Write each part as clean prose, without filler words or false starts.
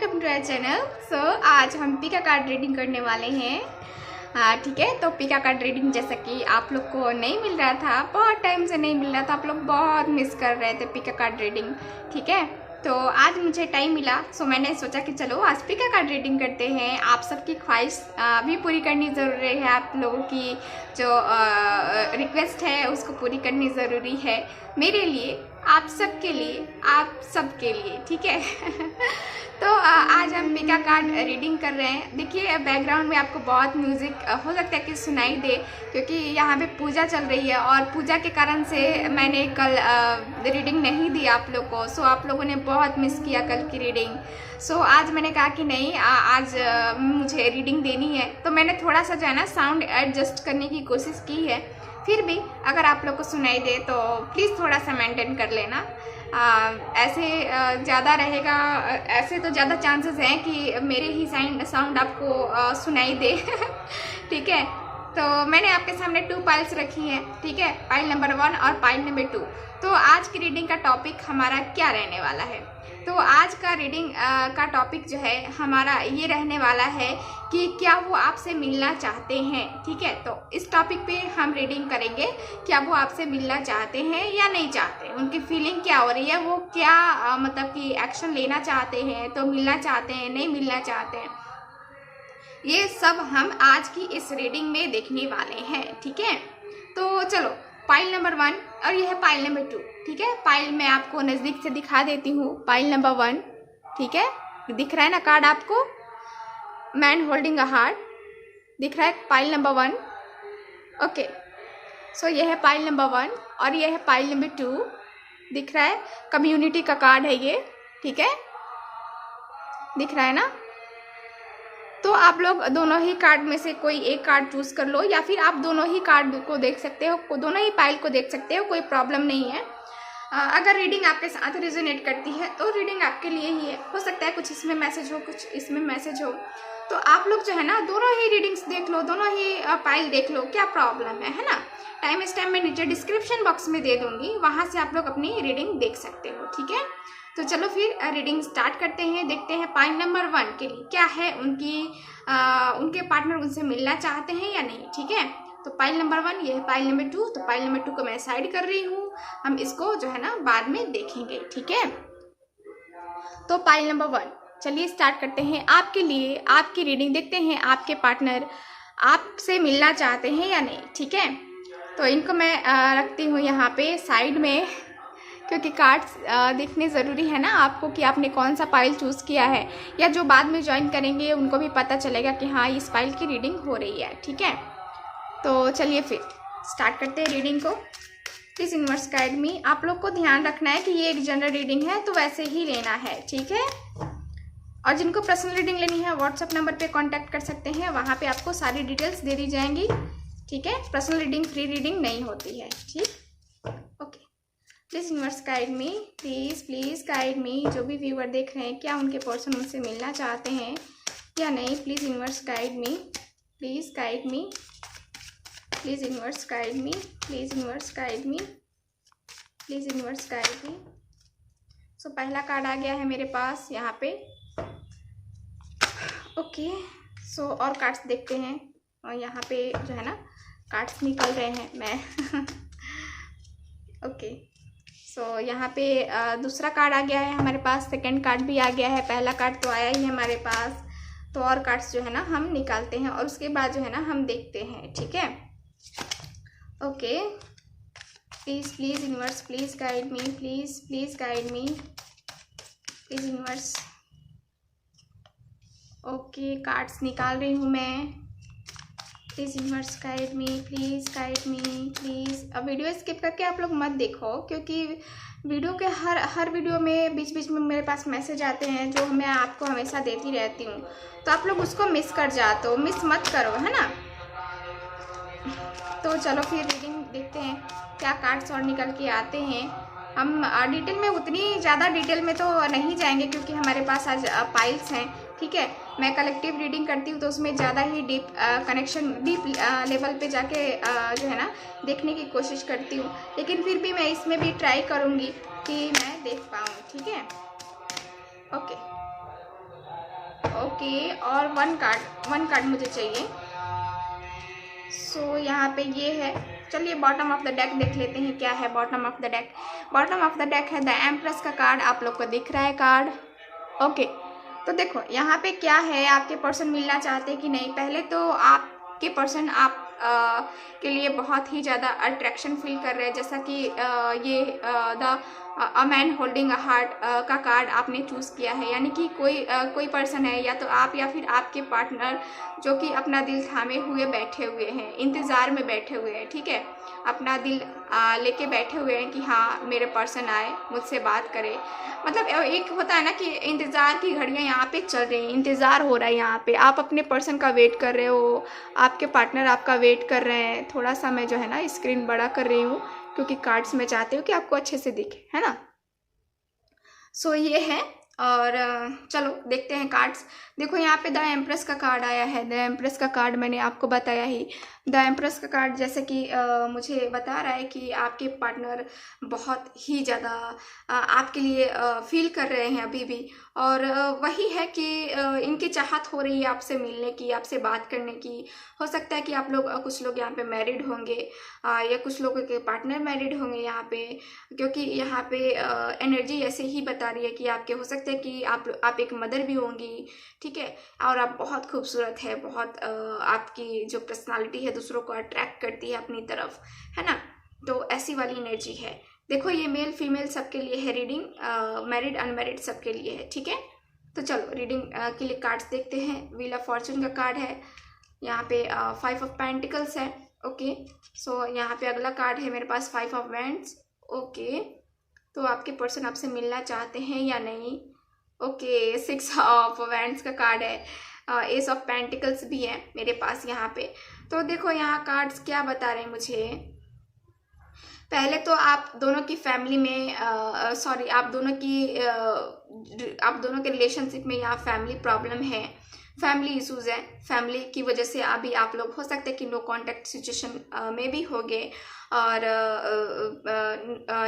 Welcome to our channel. So आज हम पिका card reading करने वाले हैं। ठीक है, तो पिका कार्ड रीडिंग जैसा कि आप लोग को नहीं मिल रहा था, बहुत टाइम से नहीं मिल रहा था, आप लोग बहुत मिस कर रहे थे पिका कार्ड रीडिंग। ठीक है, तो आज मुझे टाइम मिला, सो मैंने सोचा कि चलो आज पिका कार्ड रीडिंग करते हैं। आप सबकी ख्वाहिश भी पूरी करनी ज़रूरी है, आप लोगों की जो रिक्वेस्ट है उसको पूरी करनी ज़रूरी है मेरे लिए, आप सबके लिए, आप सबके लिए। ठीक है तो आज हम पिका कार्ड रीडिंग कर रहे हैं। देखिए बैकग्राउंड में आपको बहुत म्यूज़िक हो सकता है कि सुनाई दे, क्योंकि यहाँ पे पूजा चल रही है और पूजा के कारण से मैंने कल रीडिंग नहीं दी आप लोग को। सो आप लोगों ने बहुत मिस किया कल की रीडिंग। सो आज मैंने कहा कि नहीं, आज मुझे रीडिंग देनी है, तो मैंने थोड़ा सा जो है ना साउंड एडजस्ट करने की कोशिश की है। फिर भी अगर आप लोग को सुनाई दे तो प्लीज़ थोड़ा सा मेंटेन कर लेना। ऐसे ज़्यादा रहेगा, ऐसे तो ज़्यादा चांसेस हैं कि मेरे ही साउंड आपको सुनाई दे ठीक है, तो मैंने आपके सामने 2 पाइल्स रखी हैं। ठीक है, पाइल नंबर 1 और पाइल नंबर 2। तो आज की रीडिंग का टॉपिक हमारा क्या रहने वाला है? तो आज का रीडिंग का टॉपिक जो है हमारा ये रहने वाला है कि क्या वो आपसे मिलना चाहते हैं। ठीक है, तो इस टॉपिक पे हम रीडिंग करेंगे, क्या वो आपसे मिलना चाहते हैं या नहीं चाहते, उनकी फीलिंग क्या हो रही है, वो क्या मतलब कि एक्शन लेना चाहते हैं, तो मिलना चाहते हैं, नहीं मिलना चाहते हैं, ये सब हम आज की इस रीडिंग में देखने वाले हैं। ठीक है, तो चलो पाइल नंबर 1 और यह है पाइल नंबर 2। ठीक है, पाइल मैं आपको नज़दीक से दिखा देती हूँ। पाइल नंबर 1, ठीक है, दिख रहा है ना कार्ड आपको, मैन होल्डिंग अ हार्ट दिख रहा है, पाइल नंबर 1। ओके, सो यह है पाइल नंबर 1 और यह है पाइल नंबर 2, दिख रहा है, कम्युनिटी का कार्ड है ये। ठीक है, दिख रहा है ना? तो आप लोग दोनों ही कार्ड में से कोई एक कार्ड चूज कर लो, या फिर आप दोनों ही कार्ड को देख सकते हो, दोनों ही पाइल को देख सकते हो, कोई प्रॉब्लम नहीं है। अगर रीडिंग आपके साथ रेजोनेट करती है तो रीडिंग आपके लिए ही है। हो सकता है कुछ इसमें मैसेज हो, कुछ इसमें मैसेज हो, तो आप लोग जो है ना दोनों ही रीडिंग्स देख लो, दोनों ही पाइल देख लो, क्या प्रॉब्लम है ना? टाइम मैं नीचे डिस्क्रिप्शन बॉक्स में दे दूंगी, वहां से आप लोग अपनी रीडिंग देख सकते हो। ठीक है, तो चलो फिर रीडिंग स्टार्ट करते हैं। देखते हैं पाइल नंबर 1 के लिए क्या है, उनके पार्टनर उनसे मिलना चाहते हैं या नहीं। ठीक है, तो पाइल नंबर 1 ये है, पाइल नंबर 2, तो पाइल नंबर 2 को मैं साइड कर रही हूँ, हम इसको जो है ना बाद में देखेंगे। ठीक है, तो पाइल नंबर 1, चलिए स्टार्ट करते हैं। आपके लिए आपकी रीडिंग देखते हैं, आपके पार्टनर आपसे मिलना चाहते हैं या नहीं। ठीक है, तो इनको मैं रखती हूँ यहाँ पे साइड में, क्योंकि कार्ड्स देखने ज़रूरी है ना आपको कि आपने कौन सा पाइल चूज़ किया है, या जो बाद में ज्वाइन करेंगे उनको भी पता चलेगा कि हाँ इस पाइल की रीडिंग हो रही है। ठीक है, तो चलिए फिर स्टार्ट करते हैं रीडिंग को। प्लीज़ यूनिवर्स गाइड मी। आप लोग को ध्यान रखना है कि ये एक जनरल रीडिंग है, तो वैसे ही लेना है। ठीक है, और जिनको पर्सनल रीडिंग लेनी है व्हाट्सएप नंबर पे कांटेक्ट कर सकते हैं, वहाँ पे आपको सारी डिटेल्स दे दी जाएंगी। ठीक है, पर्सनल रीडिंग फ्री रीडिंग नहीं होती है। ठीक, okay, please universe guide me, please guide मी। जो भी व्यूअर देख रहे हैं, क्या उनके पर्सन उनसे मिलना चाहते हैं या नहीं? Please universe guide me, please guide me, please universe guide me, please universe guide me, please universe guide me. So पहला कार्ड आ गया है मेरे पास यहाँ पे। ओके, सो और कार्ड्स देखते हैं, और यहाँ पे जो है ना कार्ड्स निकल रहे हैं मैं ओके, सो यहाँ पे दूसरा कार्ड आ गया है हमारे पास, सेकंड कार्ड भी आ गया है, पहला कार्ड तो आया ही है हमारे पास। तो और कार्ड्स जो है ना हम निकालते हैं और उसके बाद जो है ना हम देखते हैं। ठीक है, okay, please universe please guide me, please guide me, please universe. Okay, cards निकाल रही हूँ मैं। Please universe guide me, please guide me, please. अब वीडियो स्किप करके आप लोग मत देखो, क्योंकि वीडियो के हर वीडियो में बीच बीच में मेरे पास मैसेज आते हैं जो मैं आपको हमेशा देती रहती हूँ, तो आप लोग उसको मिस कर जाते हो, मिस मत करो, है ना? तो चलो फिर रीडिंग देखते हैं क्या कार्ड्स और निकल के आते हैं। हम डिटेल में, उतनी ज़्यादा डिटेल में तो नहीं जाएंगे क्योंकि हमारे पास आज पाइल्स हैं। ठीक है, मैं कलेक्टिव रीडिंग करती हूँ तो उसमें ज़्यादा ही डीप कनेक्शन, डीप लेवल पे जाके जो है ना देखने की कोशिश करती हूँ, लेकिन फिर भी मैं इसमें भी ट्राई करूँगी कि मैं देख पाऊँ। ठीक है, ओके, ओके, और वन कार्ड मुझे चाहिए। सो यहाँ पे ये है। चलिए बॉटम ऑफ द डेक देख लेते हैं क्या है bottom of the deck. Bottom of the deck है द एम्प्रेस का कार्ड। आप लोग को दिख रहा है कार्ड? ओके, तो देखो यहाँ पे क्या है, आपके पर्सन मिलना चाहते कि नहीं। पहले तो आपके पर्सन आप के लिए बहुत ही ज़्यादा अट्रैक्शन फील कर रहे हैं, जैसा कि ये the a man holding a heart का कार्ड आपने चूज़ किया है। यानी कि कोई पर्सन है, या तो आप या फिर आपके पार्टनर, जो कि अपना दिल थामे हुए बैठे हुए हैं, इंतज़ार में बैठे हुए हैं। ठीक है, अपना दिल लेके बैठे हुए हैं कि हाँ मेरे पर्सन आए, मुझसे बात करे। मतलब एक होता है ना कि इंतज़ार की घड़ियाँ यहाँ पे चल रही हैं, इंतज़ार हो रहा है यहाँ पे। आप अपने पर्सन का वेट कर रहे हो, आपके पार्टनर आपका वेट कर रहे हैं। थोड़ा सा मैं जो है ना स्क्रीन बड़ा कर रही हूँ, क्योंकि कार्ड्स में चाहती हूँ कि आपको अच्छे से दिखे, है ना। सो ये है, और चलो देखते हैं कार्ड्स। देखो यहाँ पे द एम्प्रेस का कार्ड आया है। द एम्प्रेस का कार्ड मैंने आपको बताया ही। द एम्प्रेस का कार्ड जैसे कि मुझे बता रहा है कि आपके पार्टनर बहुत ही ज़्यादा आपके लिए फील कर रहे हैं अभी भी। और वही है कि इनकी चाहत हो रही है आपसे मिलने की, आपसे बात करने की। हो सकता है कि आप लोग कुछ लोग यहाँ पे मैरिड होंगे, या कुछ लोगों के पार्टनर मैरिड होंगे यहाँ पे, क्योंकि यहाँ पे एनर्जी ऐसे ही बता रही है कि आपके हो सकता है कि आप एक मदर भी होंगी। ठीक है, और आप बहुत खूबसूरत है, बहुत आपकी जो पर्सनालिटी है दूसरों को अट्रैक्ट करती है अपनी तरफ, है ना। तो ऐसी वाली एनर्जी है। देखो ये मेल फीमेल सबके लिए है रीडिंग, मैरिड अनमैरिड सबके लिए है। ठीक है, तो चलो रीडिंग के लिए कार्ड्स देखते हैं। व्हील ऑफ फॉर्चून का कार्ड है यहाँ पे, 5 ऑफ पेंटिकल्स है। ओके, सो यहाँ पे अगला कार्ड है मेरे पास 5 ऑफ वैंड्स। ओके, तो आपके पर्सन आपसे मिलना चाहते हैं या नहीं। ओके, 6 ऑफ वैंड्स का कार्ड है, एस ऑफ पेंटिकल्स भी है मेरे पास यहाँ पे। तो देखो यहाँ कार्ड्स क्या बता रहे हैं मुझे। पहले तो आप दोनों की फैमिली में आप दोनों के रिलेशनशिप में यहाँ फैमिली प्रॉब्लम है, फैमिली इश्यूज है। फैमिली की वजह से अभी आप लोग हो सकते हैं कि नो कांटेक्ट सिचुएशन में भी हो गए। और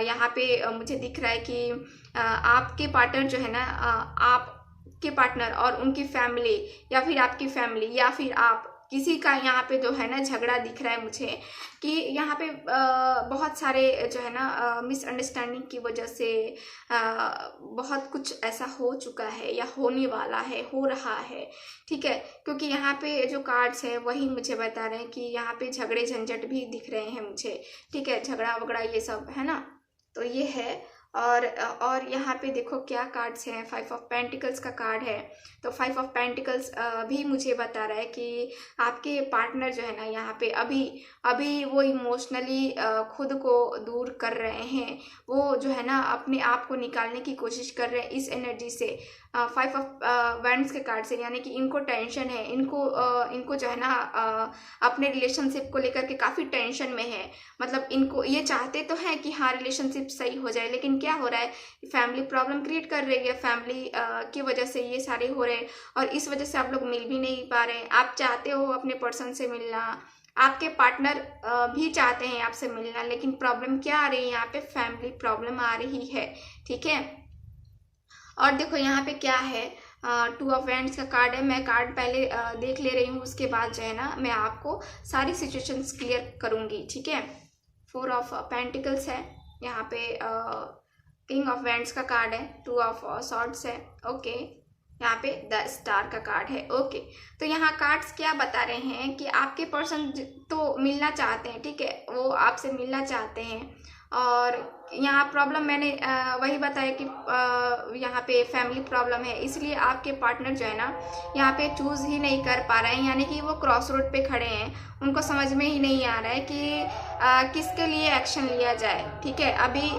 यहाँ पे मुझे दिख रहा है कि आपके पार्टनर जो है ना, आपके पार्टनर और उनकी फैमिली, या फिर आपकी फैमिली, या फिर आप किसी का यहाँ पे जो है ना झगड़ा दिख रहा है मुझे, कि यहाँ पे बहुत सारे जो है ना मिसअंडरस्टैंडिंग की वजह से बहुत कुछ ऐसा हो चुका है, या होने वाला है, हो रहा है। ठीक है, क्योंकि यहाँ पे जो कार्ड्स है वही मुझे बता रहे हैं कि यहाँ पे झगड़े झंझट भी दिख रहे हैं मुझे। ठीक है, झगड़ा वगड़ा ये सब है ना, तो ये है। और यहाँ पे देखो क्या कार्ड्स हैं। 5 ऑफ पेंटिकल्स का कार्ड है, तो 5 ऑफ पेंटिकल्स भी मुझे बता रहा है कि आपके पार्टनर जो है ना यहाँ पे अभी वो इमोशनली खुद को दूर कर रहे हैं। वो जो है ना अपने आप को निकालने की कोशिश कर रहे हैं इस एनर्जी से, 5 ऑफ वैंड्स के कार्ड से। यानी कि इनको टेंशन है, इनको जो है ना अपने रिलेशनशिप को लेकर के काफ़ी टेंशन में है। मतलब इनको ये चाहते तो हैं कि हाँ रिलेशनशिप सही हो जाए, लेकिन क्या हो रहा है, फैमिली प्रॉब्लम क्रिएट कर रही है, फैमिली की वजह से ये सारे हो रहे हैं। और इस वजह से आप लोग मिल भी नहीं पा रहे हैं। आप चाहते हो अपने पर्सन से मिलना, आपके पार्टनर भी चाहते हैं आपसे मिलना, लेकिन प्रॉब्लम क्या आ रही है यहाँ पे, फैमिली प्रॉब्लम आ रही है। ठीक है, और देखो यहाँ पे क्या है, 2 ऑफ वैंड्स का कार्ड है। मैं कार्ड पहले देख ले रही हूँ, उसके बाद जो है ना मैं आपको सारी सिचुएशंस क्लियर करूँगी। ठीक है, 4 ऑफ पेंटिकल्स है यहाँ पे, किंग ऑफ वैंड्स का कार्ड है, 2 ऑफ सॉर्ड्स है। ओके, यहाँ पे द स्टार का कार्ड है। ओके, तो यहाँ कार्ड्स क्या बता रहे हैं कि आपके पर्सन तो मिलना चाहते हैं। ठीक है, वो आपसे मिलना चाहते हैं। और यहाँ प्रॉब्लम मैंने वही बताया कि यहाँ पे फैमिली प्रॉब्लम है, इसलिए आपके पार्टनर जो है ना यहाँ पे चूज़ ही नहीं कर पा रहे हैं। यानी कि वो क्रॉस रोड पे खड़े हैं, उनको समझ में ही नहीं आ रहा है कि किसके लिए एक्शन लिया जाए। ठीक है, अभी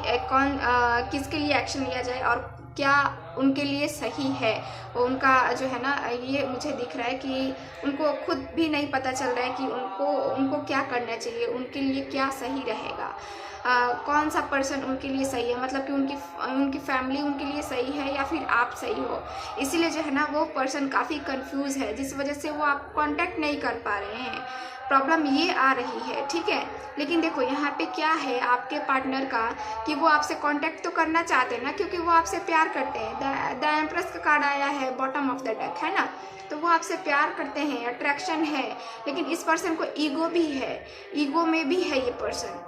किसके लिए एक्शन लिया जाए और क्या उनके लिए सही है। उनका जो है ना ये मुझे दिख रहा है कि उनको खुद भी नहीं पता चल रहा है कि उनको क्या करना चाहिए, उनके लिए क्या सही रहेगा, कौन सा पर्सन उनके लिए सही है। मतलब कि उनकी फैमिली उनके लिए सही है या फिर आप सही हो। इसीलिए जो है ना वो पर्सन काफ़ी कंफ्यूज है, जिस वजह से वो आप कांटेक्ट नहीं कर पा रहे हैं। प्रॉब्लम ये आ रही है। ठीक है, लेकिन देखो यहाँ पे क्या है आपके पार्टनर का, कि वो आपसे कांटेक्ट तो करना चाहते हैं ना, क्योंकि वो आपसे प्यार करते हैं। द द एम्प्रेस का कार्ड आया है बॉटम ऑफ द डेक, है ना। तो वो आपसे प्यार करते हैं, अट्रैक्शन है, लेकिन इस पर्सन को ईगो भी है, ईगो में भी है ये पर्सन।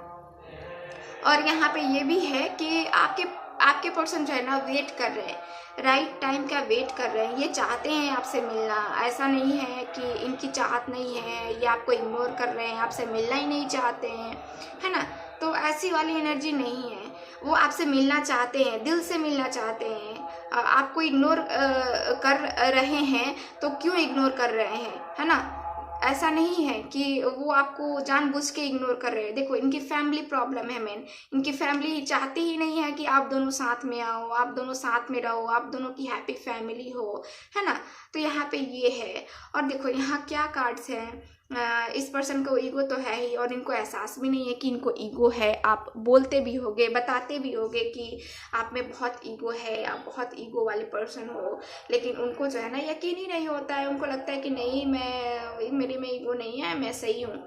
और यहाँ पे ये भी है कि आपके पर्सन जो है ना वेट कर रहे हैं, राइट टाइम का वेट कर रहे हैं। ये चाहते हैं आपसे मिलना, ऐसा नहीं है कि इनकी चाहत नहीं है, ये आपको इग्नोर कर रहे हैं, आपसे मिलना ही नहीं चाहते हैं, है ना। तो ऐसी वाली एनर्जी नहीं है, वो आपसे मिलना चाहते हैं, दिल से मिलना चाहते हैं। आपको इग्नोर कर रहे हैं तो क्यों इग्नोर कर रहे हैं, है ना। ऐसा नहीं है कि वो आपको जानबूझ के इग्नोर कर रहे हैं। देखो, इनकी फैमिली प्रॉब्लम है मेन, इनकी फैमिली चाहती ही नहीं है कि आप दोनों साथ में आओ, आप दोनों साथ में रहो, आप दोनों की हैप्पी फैमिली हो, है ना। तो यहाँ पे ये है। और देखो यहाँ क्या कार्ड्स हैं, इस पर्सन को ईगो तो है ही, और इनको एहसास भी नहीं है कि इनको ईगो है। आप बोलते भी होगे, बताते भी होगे कि आप में बहुत ईगो है, आप बहुत ईगो वाले पर्सन हो, लेकिन उनको जो है ना यकीन ही नहीं होता है। उनको लगता है कि नहीं, मेरे में ईगो नहीं है, मैं सही हूँ,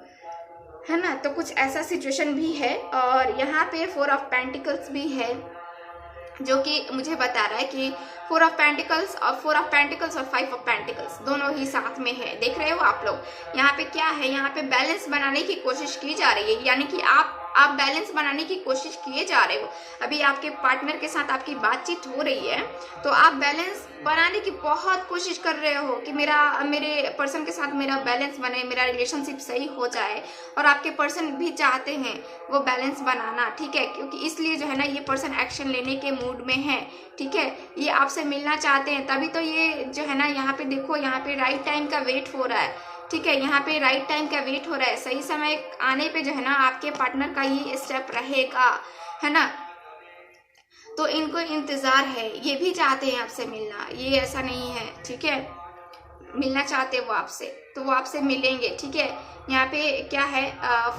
है ना। तो कुछ ऐसा सिचुएशन भी है। और यहाँ पे 4 ऑफ पेंटिकल्स भी है, जो कि मुझे बता रहा है कि 4 ऑफ पेंटिकल्स और 5 ऑफ पेंटिकल्स दोनों ही साथ में है। देख रहे हो आप लोग, यहाँ पे क्या है, यहाँ पे बैलेंस बनाने की कोशिश की जा रही है, यानी कि आप बैलेंस बनाने की कोशिश किए जा रहे हो। अभी आपके पार्टनर के साथ आपकी बातचीत हो रही है, तो आप बैलेंस बनाने की बहुत कोशिश कर रहे हो कि मेरे पर्सन के साथ मेरा बैलेंस बने, मेरा रिलेशनशिप सही हो जाए। और आपके पर्सन भी चाहते हैं वो बैलेंस बनाना, ठीक है, क्योंकि इसलिए जो है ना ये पर्सन एक्शन लेने के मूड में है, ठीक है। ये आपसे मिलना चाहते हैं, तभी तो ये जो है ना यहाँ पे देखो, यहाँ पे राइट टाइम का वेट हो रहा है, ठीक है। यहाँ पे राइट टाइम का वेट हो रहा है, सही समय आने पे जो है ना आपके पार्टनर का ये स्टेप रहेगा, है ना। तो इनको इंतजार है, ये भी चाहते हैं आपसे मिलना, ये ऐसा नहीं है, ठीक है। मिलना चाहते वो आपसे, तो वो आपसे मिलेंगे, ठीक है। यहाँ पे क्या है,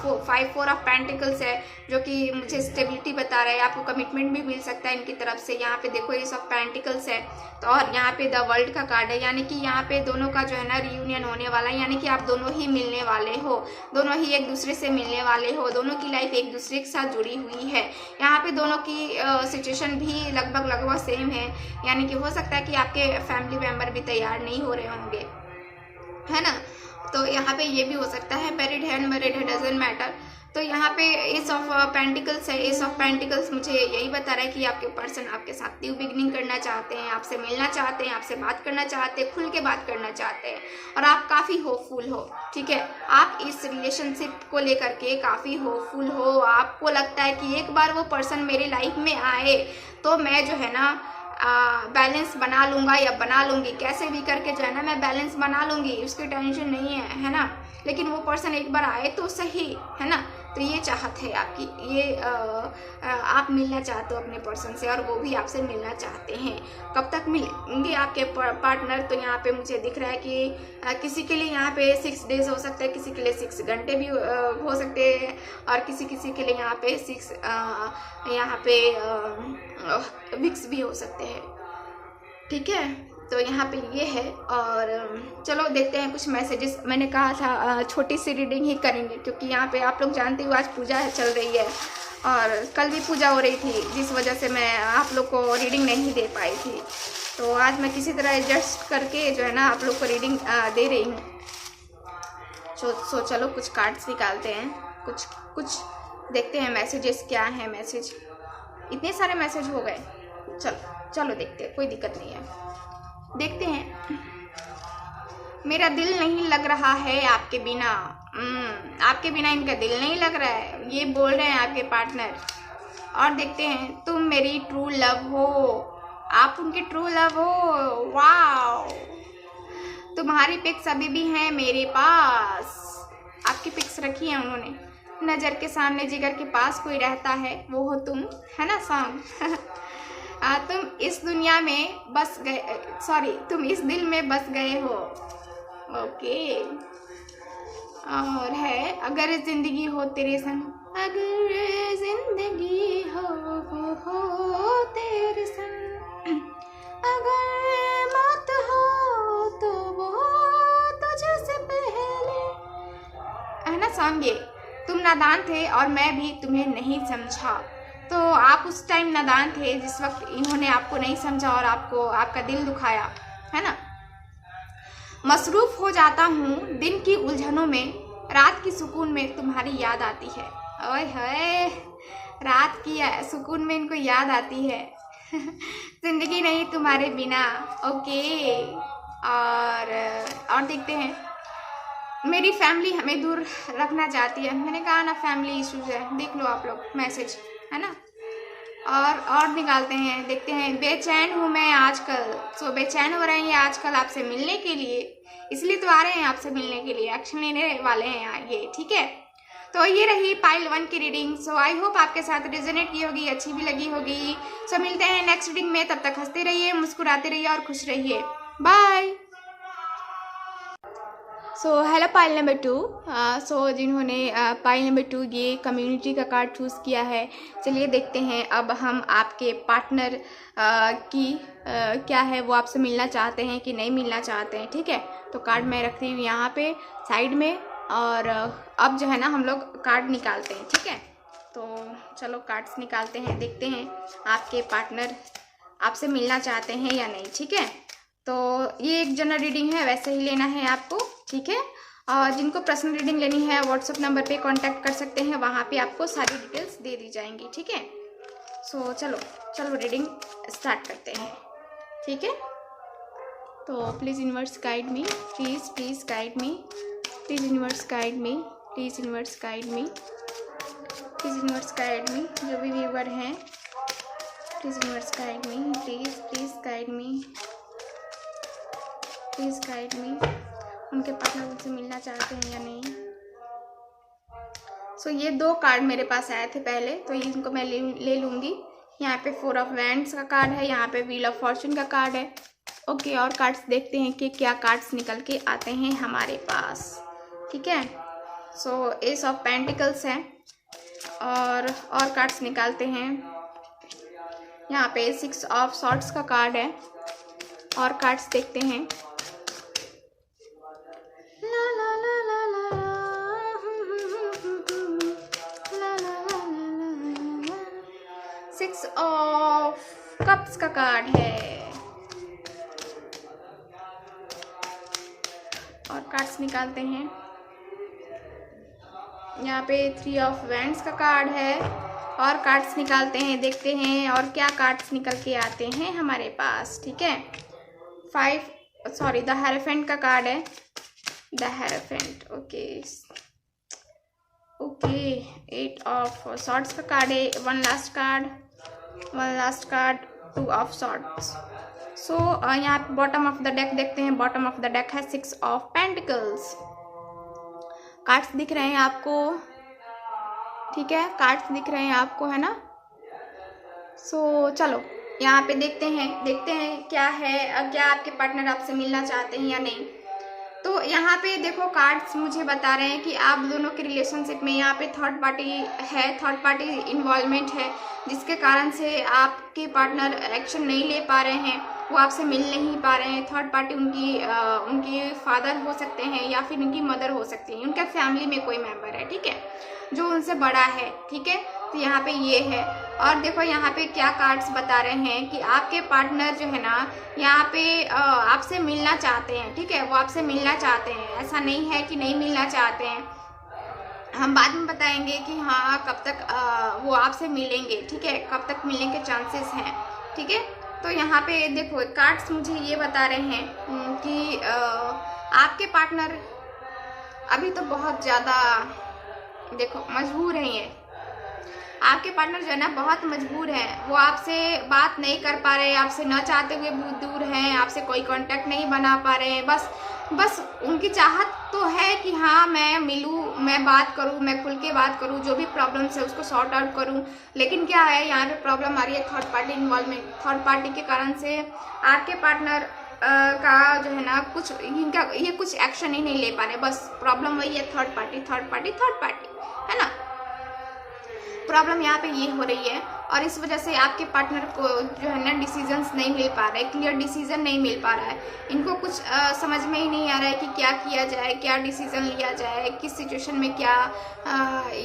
4 ऑफ पेंटिकल्स है, जो कि मुझे स्टेबिलिटी बता रहा है, आपको कमिटमेंट भी मिल सकता है इनकी तरफ से। यहाँ पे देखो एस ऑफ पेंटिकल्स है, तो और यहाँ पे द वर्ल्ड का कार्ड है, यानी कि यहाँ पे दोनों का जो है ना रियूनियन होने वाला है, यानी कि आप दोनों ही मिलने वाले हो, दोनों ही एक दूसरे से मिलने वाले हो, दोनों की लाइफ एक दूसरे के साथ जुड़ी हुई है। यहाँ पे दोनों की सिचुएशन भी लगभग सेम है, यानी कि हो सकता है कि आपके फैमिली मेम्बर भी तैयार नहीं हो रहे होंगे, है ना। तो यहाँ पे ये भी हो सकता है, मैरिड है अनमैरिड है डजंट मैटर। तो यहाँ पे एस ऑफ पेंटिकल्स है, एस ऑफ पेंटिकल्स मुझे यही बता रहा है कि आपके पर्सन आपके साथ न्यू बिगनिंग करना चाहते हैं, आपसे मिलना चाहते हैं, आपसे बात करना चाहते हैं, खुल के बात करना चाहते हैं, और आप काफ़ी होपफुल हो, ठीक है। आप इस रिलेशनशिप को लेकर के काफ़ी होपफुल हो, आपको लगता है कि एक बार वो पर्सन मेरी लाइफ में आए तो मैं जो है ना बैलेंस बना लूँगा या बना लूँगी, कैसे भी करके जो है ना मैं बैलेंस बना लूँगी, उसकी टेंशन नहीं है ना। लेकिन वो पर्सन एक बार आए तो सही, है ना। तो ये चाहत है आपकी, ये आप मिलना चाहते हो अपने पर्सन से, और वो भी आपसे मिलना चाहते हैं। कब तक मिलेंगे आपके पार्टनर, तो यहाँ पे मुझे दिख रहा है कि किसी के लिए यहाँ पे 6 डेज हो सकता है, किसी के लिए 6 घंटे भी हो सकते हैं, और किसी के लिए यहाँ पे 6 वीक्स भी हो सकते हैं, ठीक है। तो यहाँ पे ये है। और चलो देखते हैं कुछ मैसेजेस। मैंने कहा था छोटी सी रीडिंग ही करेंगे, क्योंकि यहाँ पे आप लोग जानते हो आज पूजा चल रही है, और कल भी पूजा हो रही थी, जिस वजह से मैं आप लोग को रीडिंग नहीं दे पाई थी। तो आज मैं किसी तरह एडजस्ट करके जो है ना आप लोग को रीडिंग दे रही हूँ। चलो कुछ कार्ड्स निकालते हैं, कुछ देखते हैं मैसेजेस क्या हैं। मैसेज इतने सारे मैसेज हो गए, चलो देखते हैं, कोई दिक्कत नहीं है, देखते हैं। मेरा दिल नहीं लग रहा है आपके बिना, आपके बिना इनका दिल नहीं लग रहा है, ये बोल रहे हैं आपके पार्टनर। और देखते हैं, तुम मेरी ट्रू लव हो, आप उनकी ट्रू लव हो, वाव। तुम्हारी पिक्स अभी भी हैं मेरे पास, आपकी पिक्स रखी है उन्होंने। नज़र के सामने जिगर के पास कोई रहता है, वो हो तुम, है ना सॉन्ग। तुम इस दुनिया में बस गए, सॉरी तुम इस दिल में बस गए हो, ओके। और है, अगर जिंदगी हो तेरे संग, अगर जिंदगी हो तेरे संग, अगर मौत हो तो वो तुझसे पहले, है ना सॉन्ग ये। तुम नादान थे और मैं भी तुम्हें नहीं समझा, तो आप उस टाइम नादान थे जिस वक्त इन्होंने आपको नहीं समझा और आपको आपका दिल दुखाया, है ना। मसरूफ हो जाता हूँ दिन की उलझनों में, रात की सुकून में तुम्हारी याद आती है। ओए होए, रात की सुकून में इनको याद आती है। जिंदगी नहीं तुम्हारे बिना। ओके, और देखते हैं। मेरी फैमिली हमें दूर रखना चाहती है। मैंने कहा ना फैमिली इश्यूज है, देख लो आप लोग मैसेज, है ना। और निकालते हैं, देखते हैं। बेचैन हूँ मैं आजकल। सो बेचैन हो रहे हैं आजकल आपसे मिलने के लिए, इसलिए तो आ रहे हैं आपसे मिलने के लिए, एक्शन लेने वाले हैं ये, ठीक है। तो ये रही पाइल 1 की रीडिंग। सो आई होप आपके साथ रेजोनेट की होगी, अच्छी भी लगी होगी। सो मिलते हैं नेक्स्ट रीडिंग में, तब तक हंसते रहिए, मुस्कुराते रहिए और खुश रहिए। Bye. So hello pile number 2। सो जिन्होंने पाइल नंबर 2 ये कम्युनिटी का कार्ड चूज़ किया है, चलिए देखते हैं अब हम आपके पार्टनर की क्या है, वो आपसे मिलना चाहते हैं कि नहीं मिलना चाहते हैं, ठीक है। तो कार्ड मैं रखती हूँ यहाँ पे साइड में, और अब जो है ना हम लोग कार्ड निकालते हैं, ठीक है। तो चलो कार्ड्स निकालते हैं, देखते हैं आपके पार्टनर आपसे मिलना चाहते हैं या नहीं, ठीक है। तो ये एक जनरल रीडिंग है, वैसे ही लेना है आपको, ठीक है। और जिनको पर्सनल रीडिंग लेनी है व्हाट्सएप नंबर पे कांटेक्ट कर सकते हैं, वहाँ पे आपको सारी डिटेल्स दे दी जाएंगी, ठीक है। सो चलो रीडिंग स्टार्ट करते हैं, ठीक है। तो please universe guide me, please guide me, please universe guide me, please universe guide me, please universe guide मी। जो भी व्यूअर हैं please universe guide me, please guide me, please guide मी। उनके पार्टनर उनसे मिलना चाहते हैं या नहीं। सो ये 2 कार्ड मेरे पास आए थे पहले, तो इनको मैं ले लूँगी। यहाँ पे 4 ऑफ वैंड्स का कार्ड है, यहाँ पे व्हील ऑफ फॉर्चून का कार्ड है। ओके, और कार्ड्स देखते हैं कि क्या कार्ड्स निकल के आते हैं हमारे पास, ठीक है। सो एस ऑफ पेंटिकल्स है, और कार्ड्स निकालते हैं। यहाँ पे 6 ऑफ सॉर्ड्स का कार्ड है, और कार्ड्स देखते हैं। 6 ऑफ कप्स का कार्ड है, और कार्ड्स निकालते हैं। यहाँ पे 3 ऑफ वैंड्स का कार्ड है, और कार्ड्स निकालते हैं, देखते हैं और क्या कार्ड्स निकल के आते हैं हमारे पास, ठीक है। द हेरोफेंट का कार्ड है, the Hierophant. Okay 8 of swords का कार्ड है, one last card 2 of swords. So यहाँ पे बॉटम ऑफ द डेक देखते हैं। बॉटम ऑफ द डेक है 6 ऑफ पेंटिकल्स। कार्ड्स दिख रहे हैं आपको, ठीक है, कार्ड्स दिख रहे हैं आपको, है ना। सो चलो यहाँ पे देखते हैं क्या है, क्या आपके पार्टनर आपसे मिलना चाहते हैं या नहीं। तो यहाँ पे देखो कार्ड्स मुझे बता रहे हैं कि आप दोनों के रिलेशनशिप में यहाँ पे थर्ड पार्टी इन्वॉल्वमेंट है, जिसके कारण से आपके पार्टनर एक्शन नहीं ले पा रहे हैं, वो आपसे मिल नहीं पा रहे हैं। थर्ड पार्टी उनकी फादर हो सकते हैं या फिर उनकी मदर हो सकती है, उनके फैमिली में कोई मेंबर है, ठीक है, जो उनसे बड़ा है, ठीक है। तो यहाँ पे ये है, और देखो यहाँ पे क्या कार्ड्स बता रहे हैं कि आपके पार्टनर जो है ना यहाँ पे आपसे मिलना चाहते हैं, ठीक है, वो आपसे मिलना चाहते हैं। ऐसा नहीं है कि नहीं मिलना चाहते हैं, हम बाद में बताएंगे कि हाँ कब तक वो आपसे मिलेंगे, ठीक है, कब तक मिलने के चांसेस हैं, ठीक है। तो यहाँ पे देखो कार्ड्स मुझे ये बता रहे हैं कि आपके पार्टनर अभी तो बहुत ज़्यादा देखो मजबूर हैं। ये आपके पार्टनर जो है ना बहुत मजबूर हैं, वो आपसे बात नहीं कर पा रहे, आपसे न चाहते हुए बहुत दूर हैं, आपसे कोई कांटेक्ट नहीं बना पा रहे हैं। बस उनकी चाहत तो है कि हाँ मैं मिलूँ, मैं बात करूँ, मैं खुल के बात करूँ, जो भी प्रॉब्लम्स है उसको सॉर्ट आउट करूँ। लेकिन क्या है यहाँ पे प्रॉब्लम आ रही है third party involvement. Third party के कारण से आपके पार्टनर का जो है ना ये कुछ एक्शन ही नहीं ले पा रहे। बस प्रॉब्लम वही है थर्ड पार्टी है ना। प्रॉब्लम यहाँ पे ये हो रही है और इस वजह से आपके पार्टनर को जो है ना डिसीजंस नहीं मिल पा रहे, क्लियर डिसीजन नहीं मिल पा रहा है। इनको कुछ समझ में ही नहीं आ रहा है कि क्या किया जाए, क्या डिसीजन लिया जाए, किस सिचुएशन में क्या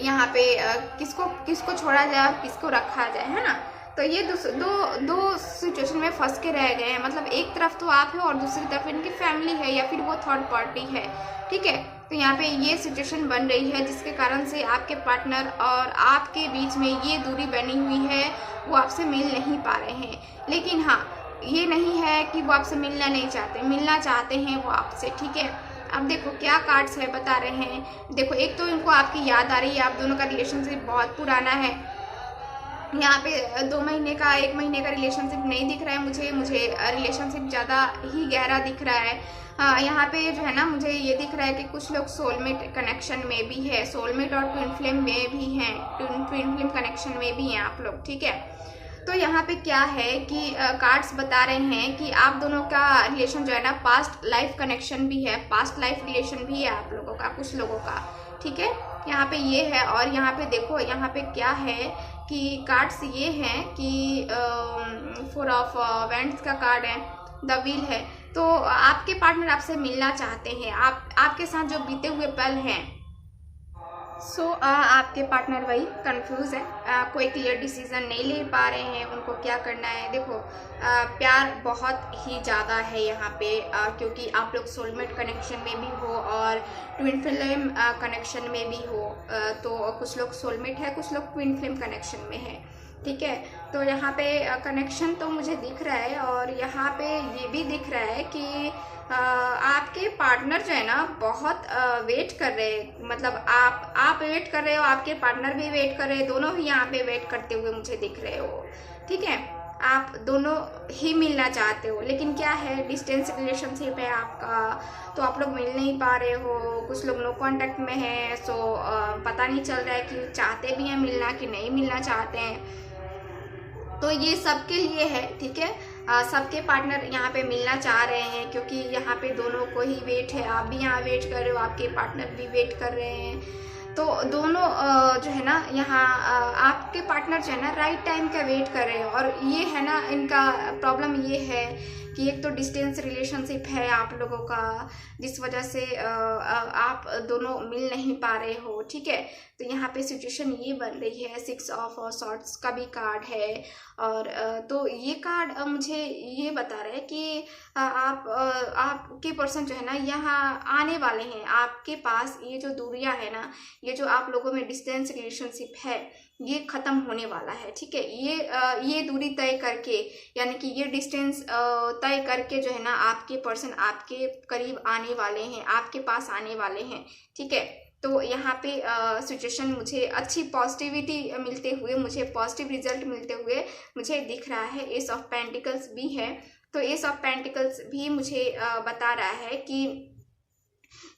यहाँ पे किसको किसको छोड़ा जाए और किसको रखा जाए, है ना। तो ये दो सिचुएशन में फंस के रह गए हैं। मतलब एक तरफ तो आप है और दूसरी तरफ इनकी फैमिली है या फिर वो थर्ड पार्टी है, ठीक है। तो यहाँ पे ये सिचुएशन बन रही है जिसके कारण से आपके पार्टनर और आपके बीच में ये दूरी बनी हुई है, वो आपसे मिल नहीं पा रहे हैं। लेकिन हाँ, ये नहीं है कि वो आपसे मिलना नहीं चाहते, मिलना चाहते हैं वो आपसे, ठीक है। अब देखो क्या कार्ड्स है बता रहे हैं। देखो, एक तो इनको आपकी याद आ रही है, आप दोनों का रिलेशनशिप बहुत पुराना है। यहाँ पे 2 महीने का 1 महीने का रिलेशनशिप नहीं दिख रहा है मुझे रिलेशनशिप ज़्यादा ही गहरा दिख रहा है। यहाँ पे जो है ना मुझे ये दिख रहा है कि कुछ लोग सोलमेट कनेक्शन में भी है, सोलमेट और ट्विन फ्लेम में भी हैं, ट्विन फ्लेम कनेक्शन में भी हैं आप लोग, ठीक है। तो यहाँ पे क्या है कि कार्ड्स बता रहे हैं कि आप दोनों का रिलेशन जो है ना पास्ट लाइफ कनेक्शन भी है, पास्ट लाइफ रिलेशन भी है आप लोगों का, कुछ लोगों का, ठीक है। यहाँ पे ये है। और यहाँ पे देखो, यहाँ पे क्या है कि कार्ड्स ये हैं कि 4 ऑफ वैंड्स का कार्ड है, द व्हील है। तो आपके पार्टनर आपसे मिलना चाहते हैं, आपके साथ जो बीते हुए पल हैं। आपके पार्टनर वही कंफ्यूज है, कोई क्लियर डिसीजन नहीं ले पा रहे हैं, उनको क्या करना है। देखो, प्यार बहुत ही ज़्यादा है यहाँ पे, क्योंकि आप लोग सोलमेट कनेक्शन में भी हो और ट्विन फ्लेम कनेक्शन में भी हो। तो कुछ लोग सोलमेट है, कुछ लोग ट्विन फ्लेम कनेक्शन में है, ठीक है। तो यहाँ पे कनेक्शन तो मुझे दिख रहा है और यहाँ पे ये भी दिख रहा है कि आपके पार्टनर जो है ना बहुत वेट कर रहे हैं। मतलब आप वेट कर रहे हो, आपके पार्टनर भी वेट कर रहे हैं, दोनों ही यहाँ पे वेट करते हुए मुझे दिख रहे हो, ठीक है। आप दोनों ही मिलना चाहते हो, लेकिन क्या है, डिस्टेंस रिलेशनशिप है आपका, तो आप लोग मिल नहीं पा रहे हो। कुछ लोग नो कांटेक्ट में है, सो पता नहीं चल रहा है कि चाहते भी हैं मिलना कि नहीं मिलना चाहते हैं। तो ये सबके लिए है, ठीक है। सबके पार्टनर यहाँ पे मिलना चाह रहे हैं, क्योंकि यहाँ पे दोनों को ही वेट है। आप भी यहाँ वेट कर रहे हो, आपके पार्टनर भी वेट कर रहे हैं। तो दोनों जो है ना यहाँ आपके पार्टनर जो है ना राइट टाइम का वेट कर रहे हैं। और ये है ना, इनका प्रॉब्लम ये है कि एक तो डिस्टेंस रिलेशनशिप है आप लोगों का, जिस वजह से आप दोनों मिल नहीं पा रहे हो, ठीक है। तो यहाँ पे सिचुएशन ये बन रही है। 6 ऑफ सॉर्ड्स का भी कार्ड है। और तो ये कार्ड मुझे ये बता रहा है कि आपके पर्सन जो है ना यहाँ आने वाले हैं आपके पास। ये जो दूरियां है ना, ये जो आप लोगों में डिस्टेंस रिलेशनशिप है, ये ख़त्म होने वाला है, ठीक है। ये दूरी तय करके, यानी कि ये डिस्टेंस तय करके जो है ना आपके पर्सन आपके करीब आने वाले हैं, आपके पास आने वाले हैं, ठीक है। तो यहाँ पे सिचुएशन मुझे अच्छी पॉजिटिविटी मिलते हुए, मुझे पॉजिटिव रिजल्ट मिलते हुए मुझे दिख रहा है। एस ऑफ पेंटिकल्स भी है, तो एस ऑफ पेंटिकल्स भी मुझे बता रहा है कि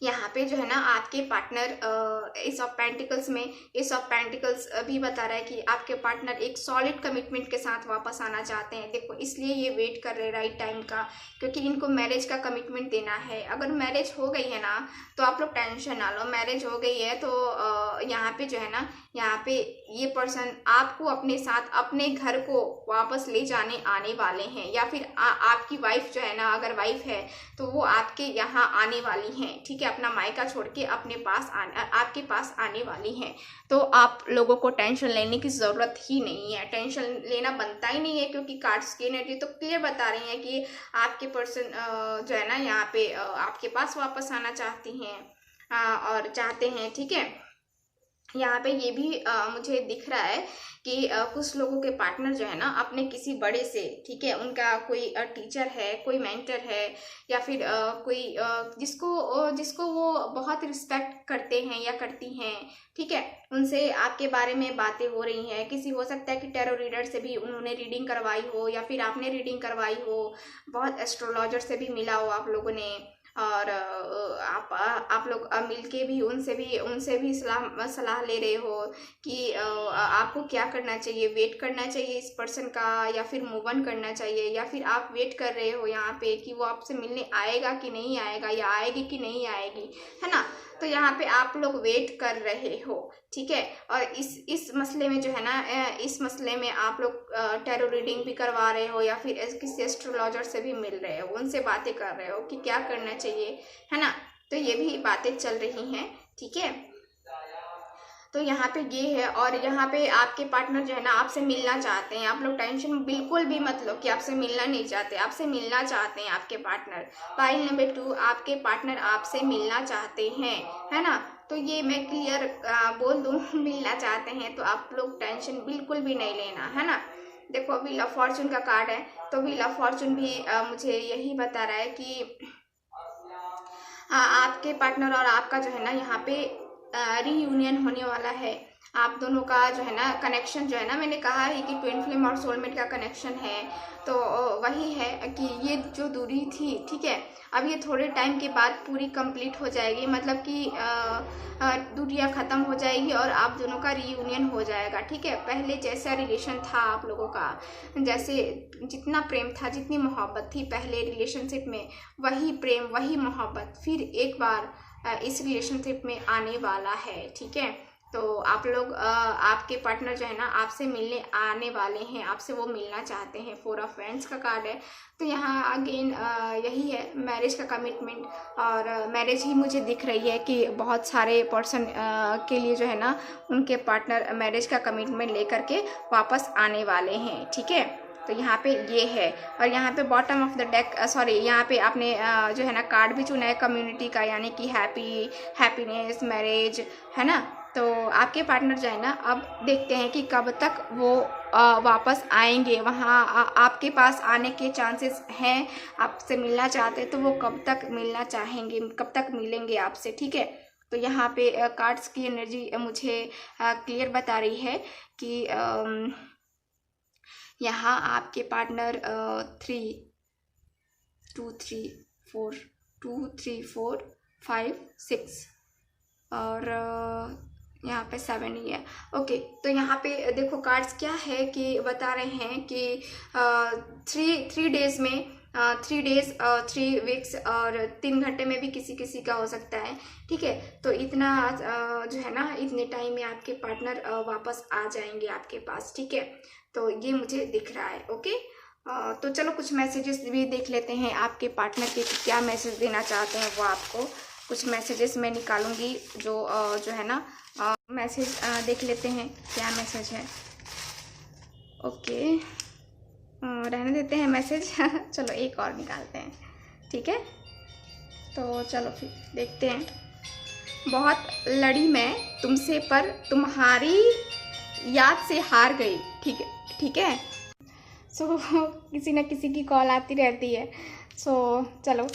यहाँ पे जो है ना आपके पार्टनर एस ऑफ पेंटिकल्स में, एस ऑफ पेंटिकल्स भी बता रहा है कि आपके पार्टनर एक सॉलिड कमिटमेंट के साथ वापस आना चाहते हैं। देखो, इसलिए ये वेट कर रहे हैं राइट टाइम का, क्योंकि इनको मैरिज का कमिटमेंट देना है। अगर मैरिज हो गई है ना तो आप लोग टेंशन ना लो, मैरिज हो गई है तो यहाँ पे जो है ना, यहाँ पे ये पर्सन आपको अपने साथ अपने घर को वापस ले जाने आने वाले हैं। या फिर आपकी वाइफ जो है ना, अगर वाइफ है तो वो आपके यहाँ आने वाली हैं, ठीक है। अपना मायका छोड़ के अपने पास आपके पास आने वाली हैं। तो आप लोगों को टेंशन लेने की ज़रूरत ही नहीं है, टेंशन लेना बनता ही नहीं है, क्योंकि कार्ड्स की एनर्जी तो क्लियर बता रही हैं कि आपके पर्सन जो है ना यहाँ पे आपके पास वापस आना चाहती हैं और चाहते हैं, ठीक है। यहाँ पे ये भी मुझे दिख रहा है कि कुछ लोगों के पार्टनर जो है ना अपने किसी बड़े से, ठीक है, उनका कोई टीचर है, कोई मेंटर है, या फिर कोई जिसको वो बहुत रिस्पेक्ट करते हैं या करती हैं, ठीक है, उनसे आपके बारे में बातें हो रही हैं। किसी हो सकता है कि टैरो रीडर से भी उन्होंने रीडिंग करवाई हो, या फिर आपने रीडिंग करवाई हो, बहुत एस्ट्रोलॉजर से भी मिला हो आप लोगों ने, और आप लोग मिलके भी उनसे भी सलाह ले रहे हो कि आपको क्या करना चाहिए, वेट करना चाहिए इस पर्सन का, या फिर मूव ऑन करना चाहिए, या फिर आप वेट कर रहे हो यहाँ पे कि वो आपसे मिलने आएगा कि नहीं आएगा, या आएगी कि नहीं आएगी, है ना। तो यहाँ पे आप लोग वेट कर रहे हो, ठीक है। और इस मसले में जो है ना, इस मसले में आप लोग टैरो रीडिंग भी करवा रहे हो या फिर किसी एस्ट्रोलॉजर से भी मिल रहे हो, उनसे बातें कर रहे हो कि क्या करना चाहिए, है ना। तो ये भी बातें चल रही हैं, ठीक है। तो यहाँ पे ये है, और यहाँ पे आपके पार्टनर जो है ना आपसे मिलना चाहते हैं। आप लोग टेंशन बिल्कुल भी मत लो कि आपसे मिलना नहीं चाहते, आपसे मिलना चाहते हैं आपके पार्टनर। पाइल नंबर 2, आपके पार्टनर आपसे मिलना चाहते हैं, है ना। तो ये मैं क्लियर बोल दूँ मिलना चाहते हैं, तो आप लोग टेंशन बिल्कुल भी नहीं लेना, है ना। देखो व्हील ऑफ फॉर्चून का कार्ड है, तो व्हील ऑफ फॉर्चून भी मुझे यही बता रहा है कि आपके पार्टनर और आपका जो है ना यहाँ पे रीयूनियन होने वाला है। आप दोनों का जो है ना कनेक्शन जो है ना, मैंने कहा है कि ट्विन फ्लेम और सोलमेट का कनेक्शन है, तो वही है कि ये जो दूरी थी, ठीक है, अब ये थोड़े टाइम के बाद पूरी कंप्लीट हो जाएगी। मतलब कि दूरियां ख़त्म हो जाएगी और आप दोनों का रीयूनियन हो जाएगा, ठीक है। पहले जैसा रिलेशन था आप लोगों का, जैसे जितना प्रेम था, जितनी मोहब्बत थी पहले रिलेशनशिप में, वही प्रेम वही मोहब्बत फिर एक बार इस रिलेशनशिप में आने वाला है, ठीक है। तो आप लोग आपके पार्टनर जो है ना आपसे मिलने आने वाले हैं, आपसे वो मिलना चाहते हैं। 4 ऑफ वैंड्स का कार्ड है, तो यहाँ अगेन यही है मैरिज का कमिटमेंट, और मैरिज ही मुझे दिख रही है कि बहुत सारे पर्सन के लिए जो है ना उनके पार्टनर मैरिज का कमिटमेंट लेकर के वापस आने वाले हैं, ठीक है। तो यहाँ पे ये है, और यहाँ पे bottom of the deck sorry यहाँ पे आपने जो है ना कार्ड भी चुना है कम्युनिटी का, यानी कि हैप्पीनेस, मैरिज, है ना। तो आपके पार्टनर जो है ना अब देखते हैं कि कब तक वो वापस आएंगे, वहाँ आपके पास आने के चांसेस हैं। आपसे मिलना चाहते हैं तो वो कब तक मिलना चाहेंगे, कब तक मिलेंगे आपसे, ठीक है। तो यहाँ पे कार्ड्स की एनर्जी मुझे क्लियर बता रही है कि यहाँ आपके पार्टनर 2 3 4 5 6 और यहाँ पे 7 ही है, ओके। तो यहाँ पे देखो कार्ड्स क्या है कि बता रहे हैं कि 3 डेज में 3 डेज 3 वीक्स और 3 घंटे में भी किसी का हो सकता है, ठीक है। तो इतना जो है ना इतने टाइम में आपके पार्टनर वापस आ जाएंगे आपके पास, ठीक है। तो ये मुझे दिख रहा है, ओके। तो चलो कुछ मैसेजेस भी देख लेते हैं आपके पार्टनर के, क्या मैसेज देना चाहते हैं वो आपको। कुछ मैसेजेस मैं निकालूंगी जो है ना मैसेज देख लेते हैं क्या मैसेज है, ओके। रहने देते हैं मैसेज चलो एक और निकालते हैं, ठीक है। तो चलो फिर देखते हैं। बहुत लड़ी मैं तुमसे पर तुम्हारी याद से हार गई, ठीक है। सो किसी न किसी की कॉल आती रहती है। सो चलो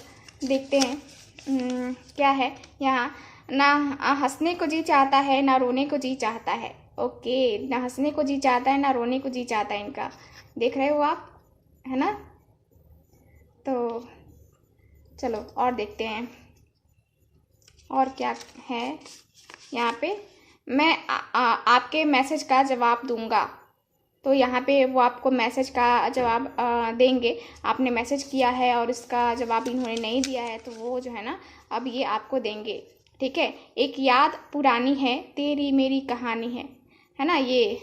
देखते हैं क्या है यहाँ। ना हंसने को जी चाहता है ना रोने को जी चाहता है, ओके। ना हंसने को जी चाहता है ना रोने को जी चाहता है इनका, देख रहे हो आप, है ना। तो चलो और देखते हैं और क्या है यहाँ पे। मैं आपके मैसेज का जवाब दूंगा, तो यहाँ पे वो आपको मैसेज का जवाब देंगे। आपने मैसेज किया है और इसका जवाब इन्होंने नहीं दिया है, तो वो जो है ना अब ये आपको देंगे, ठीक है। एक याद पुरानी है तेरी मेरी कहानी है ना। ये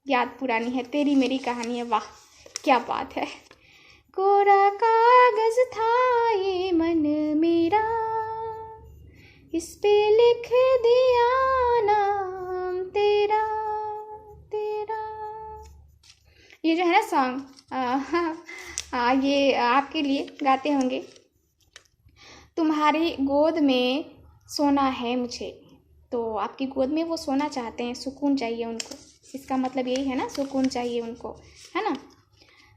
याद पुरानी है तेरी मेरी कहानी है, वाह क्या बात है। कोरा कागज था ये मन मेरा, इस पे लिख दिया नाम तेरा। ये जो है ना सॉन्ग ये आपके लिए गाते होंगे। तुम्हारी गोद में सोना है मुझे, तो आपकी गोद में वो सोना चाहते हैं, सुकून चाहिए उनको, इसका मतलब यही है ना, सुकून चाहिए उनको, है ना।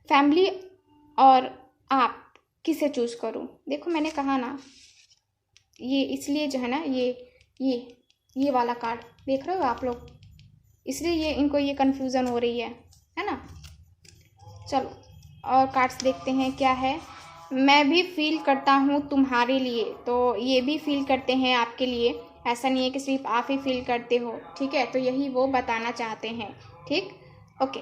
फैमिली और आप किसे चूज करूं, देखो मैंने कहा ना ये इसलिए जो है ना ये वाला कार्ड देख रहे हो आप लोग, इसलिए ये इनको ये कन्फ्यूज़न हो रही है ना। चलो और कार्ड्स देखते हैं क्या है। मैं भी फील करता हूँ तुम्हारे लिए, तो ये भी फील करते हैं आपके लिए, ऐसा नहीं है कि सिर्फ आप ही फील करते हो, ठीक है। तो यही वो बताना चाहते हैं, ठीक, ओके।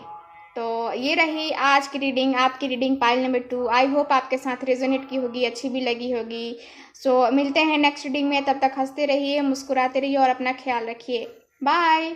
तो ये रही आज की रीडिंग, आपकी reading pile number 2। I hope आपके साथ रेजोनेट की होगी, अच्छी भी लगी होगी। सो मिलते हैं नेक्स्ट रीडिंग में, तब तक हंसते रहिए, मुस्कुराते रहिए और अपना ख्याल रखिए। बाय।